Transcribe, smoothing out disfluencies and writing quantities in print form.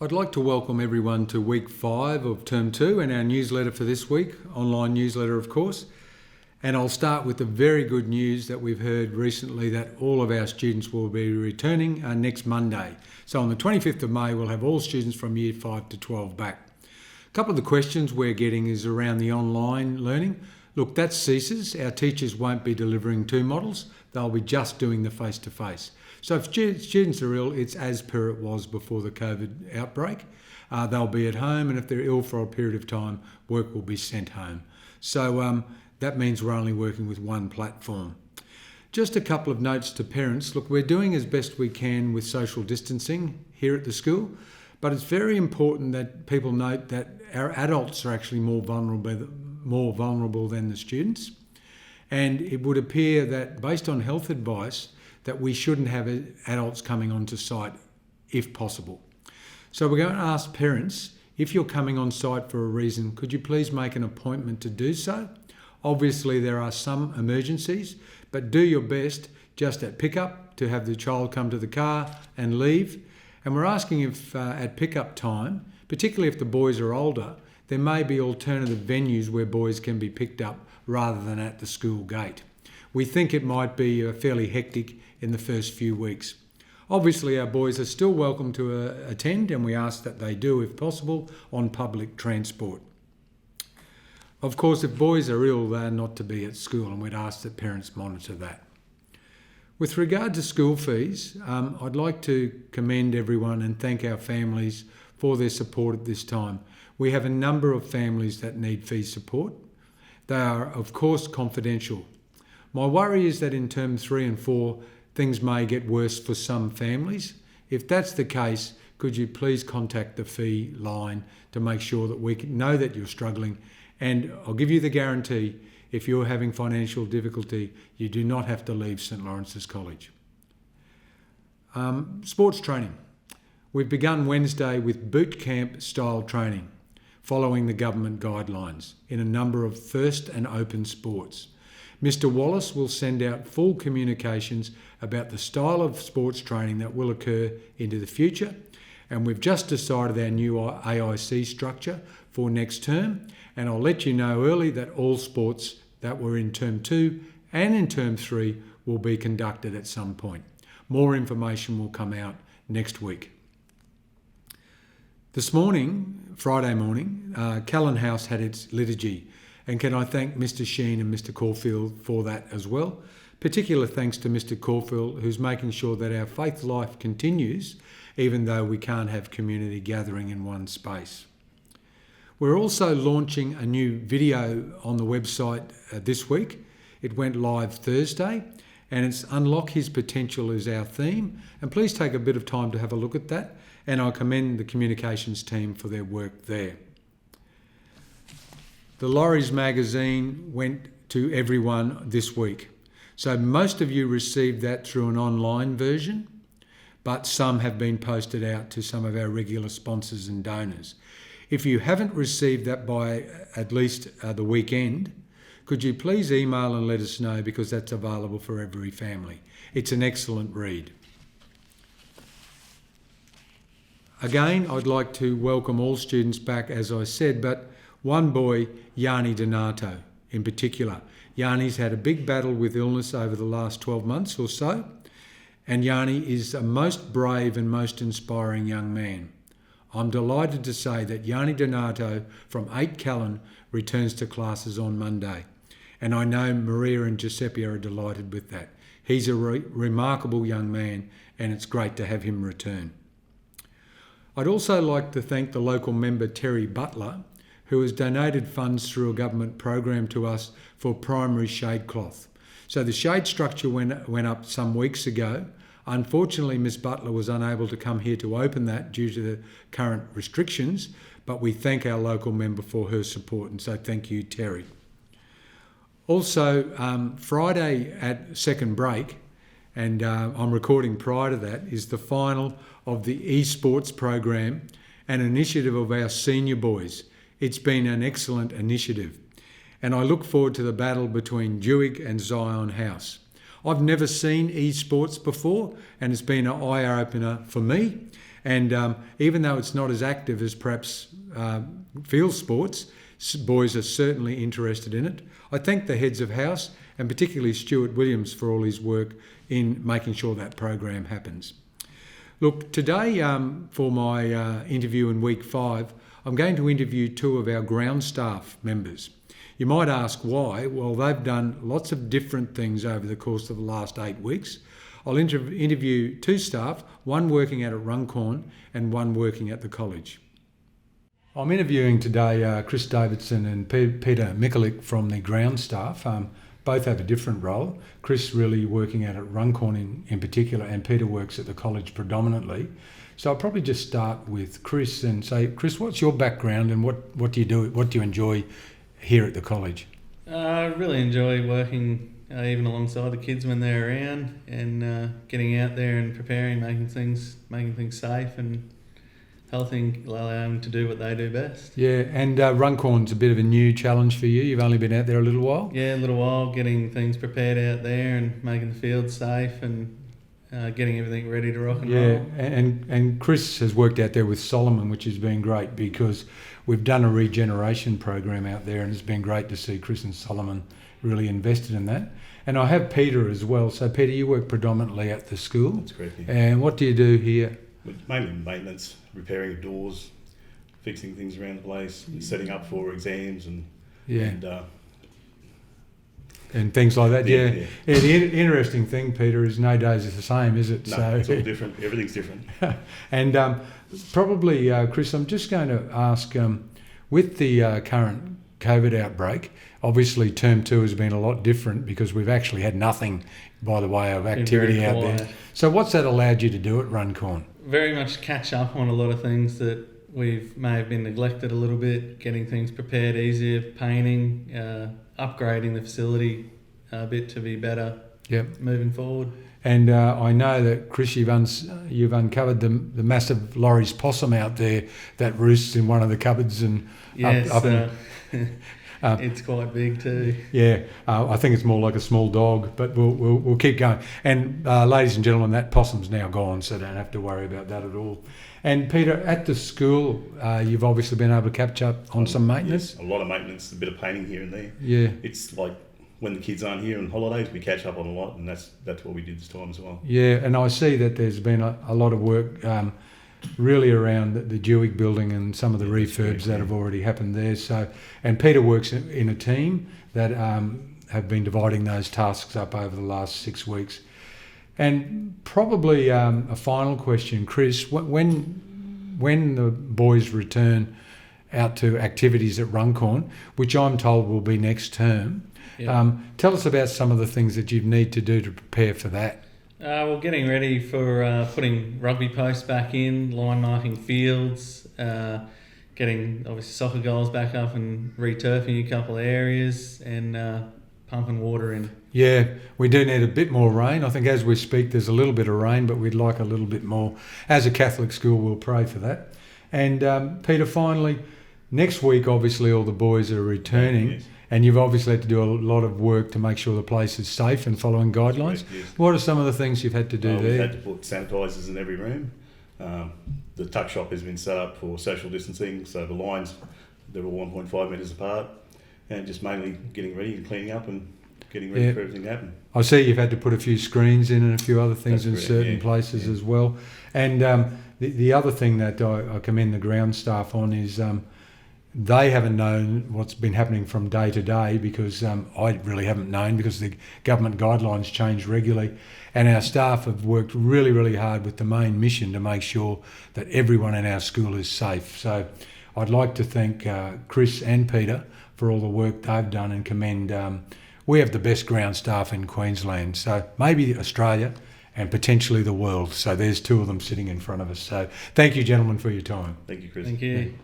I'd like to welcome everyone to week 5 of term 2 and our newsletter for this week, online newsletter of course. And I'll start with the very good news that we've heard recently that all of our students will be returning next Monday. So on the 25th of May, we'll have all students from year 5 to 12 back. A couple of the questions we're getting is around the online learning. Look, that ceases. Our teachers won't be delivering 2 models. They'll be just doing the face-to-face. So if students are ill, it's as per it was before the COVID outbreak. They'll be at home, and if they're ill for a period of time, work will be sent home. So that means we're only working with one platform. Just a couple of notes to parents. Look, we're doing as best we can with social distancing here at the school, but it's very important that people note that our adults are actually more vulnerable than the students. And it would appear that based on health advice, that we shouldn't have adults coming onto site if possible. So we're going to ask parents, if you're coming on site for a reason, could you please make an appointment to do so? Obviously there are some emergencies, but do your best just at pickup to have the child come to the car and leave. And we're asking if at pickup time, particularly if the boys are older, there may be alternative venues where boys can be picked up rather than at the school gate. We think it might be fairly hectic in the first few weeks. Obviously our boys are still welcome to attend, and we ask that they do, if possible, on public transport. Of course, if boys are ill, they're not to be at school, and we'd ask that parents monitor that. With regard to school fees, I'd like to commend everyone and thank our families for their support at this time. We have a number of families that need fee support. They are, of course, confidential. My worry is that in term 3 and 4, things may get worse for some families. If that's the case, could you please contact the fee line to make sure that we know that you're struggling? And I'll give you the guarantee, if you're having financial difficulty, you do not have to leave St Lawrence's College. Sports training. We've begun Wednesday with boot camp style training, following the government guidelines in a number of first and open sports. Mr Wallace will send out full communications about the style of sports training that will occur into the future, and we've just decided our new AIC structure for next term, and I'll let you know early that all sports that were in term 2 and in term 3 will be conducted at some point. More information will come out next week. This morning, Friday morning, Callan House had its liturgy, and can I thank Mr Sheen and Mr Caulfield for that as well. Particular thanks to Mr Caulfield, who's making sure that our faith life continues, even though we can't have community gathering in one space. We're also launching a new video on the website this week. It went live Thursday, and it's Unlock His Potential is our theme. And please take a bit of time to have a look at that, and I commend the communications team for their work there. The Lorries magazine went to everyone this week. So most of you received that through an online version, but some have been posted out to some of our regular sponsors and donors. If you haven't received that by at least the weekend, could you please email and let us know, because that's available for every family. It's an excellent read. Again, I'd like to welcome all students back, as I said, but one boy, Yanni Donato in particular. Yanni's had a big battle with illness over the last 12 months or so, and Yanni is a most brave and most inspiring young man. I'm delighted to say that Yanni Donato from 8 Callan returns to classes on Monday, and I know Maria and Giuseppe are delighted with that. He's a remarkable young man, and it's great to have him return. I'd also like to thank the local member Terry Butler, who has donated funds through a government program to us for primary shade cloth. So the shade structure went up some weeks ago. Unfortunately, Ms Butler was unable to come here to open that due to the current restrictions, but we thank our local member for her support, and so thank you, Terry. Also, Friday at second break, and I'm recording prior to that, is the final of the eSports program, an initiative of our senior boys. It's been an excellent initiative, and I look forward to the battle between Duig and Zion House. I've never seen eSports before, and it's been an eye-opener for me, And even though it's not as active as perhaps field sports, boys are certainly interested in it. I thank the heads of house and particularly Stuart Williams for all his work in making sure that program happens. Look, today for my interview in week 5, I'm going to interview 2 of our ground staff members. You might ask why. Well, they've done lots of different things over the course of the last 8 weeks. I'll interview 2 staff, one working out at Runcorn and one working at the college. I'm interviewing today Chris Davidson and Peter Mikulik from the ground staff. Both have a different role. Chris really working out at Runcorn in particular, and Peter works at the college predominantly. So I'll probably just start with Chris and say, Chris, what's your background and what do you do? What do you enjoy here at the college? I really enjoy working even alongside the kids when they're around, and getting out there and preparing, making things safe and healthy, allow them to do what they do best. Yeah, and Runcorn's a bit of a new challenge for you. You've only been out there a little while. Yeah, a little while, getting things prepared out there and making the field safe and getting everything ready to rock and roll. Yeah, and Chris has worked out there with Solomon, which has been great because we've done a regeneration program out there, and it's been great to see Chris and Solomon really invested in that. And I have Peter as well. So Peter, you work predominantly at the school. That's correct. Yeah. And what do you do here? Mainly maintenance, repairing of doors, fixing things around the place, setting up for exams and things like that. Yeah. The interesting thing, Peter, is no days are the same, is it? No, so it's all different. Everything's different. And probably, Chris, I'm just going to ask, with the current COVID outbreak, obviously term 2 has been a lot different because we've actually had nothing by the way of activity out there. So what's that allowed you to do at Runcorn? Very much catch up on a lot of things that may have been neglected a little bit, getting things prepared easier, painting, upgrading the facility a bit to be better moving forward. And I know that, Chris, you've uncovered the massive Laurie's possum out there that roosts in one of the cupboards and it's quite big too. Yeah, I think it's more like a small dog, but we'll keep going. And ladies and gentlemen, that possum's now gone, so don't have to worry about that at all. And Peter, at the school, you've obviously been able to catch up on some maintenance. Yes, a lot of maintenance, a bit of painting here and there. Yeah, it's like when the kids aren't here on holidays, we catch up on a lot, and that's what we did this time as well. Yeah, and I see that there's been a lot of work. Really around the Dewey building and some of the refurbs that have already happened there. So, and Peter works in a team that have been dividing those tasks up over the last 6 weeks. And probably a final question, Chris, when the boys return out to activities at Runcorn, which I'm told will be next term, tell us about some of the things that you need to do to prepare for that. We're getting ready for putting rugby posts back in, line marking fields, getting obviously soccer goals back up and returfing a couple of areas, and pumping water in. Yeah, we do need a bit more rain. I think as we speak there's a little bit of rain, but we'd like a little bit more. As a Catholic school, we'll pray for that. And Peter, finally, next week obviously all the boys are returning. Yes. And you've obviously had to do a lot of work to make sure the place is safe and following guidelines. Yes. What are some of the things you've had to do there? We've had to put sanitisers in every room. The tuck shop has been set up for social distancing, so the lines, they're all 1.5 metres apart, and just mainly getting ready and cleaning up and getting ready for everything to happen. I see you've had to put a few screens in and a few other things in certain places as well. And the other thing that I commend the ground staff on is they haven't known what's been happening from day to day because I really haven't known because the government guidelines change regularly, and our staff have worked really, really hard with the main mission to make sure that everyone in our school is safe. So I'd like to thank Chris and Peter for all the work they've done and commend. We have the best ground staff in Queensland, so maybe Australia and potentially the world. So there's 2 of them sitting in front of us. So thank you, gentlemen, for your time. Thank you, Chris. Thank you.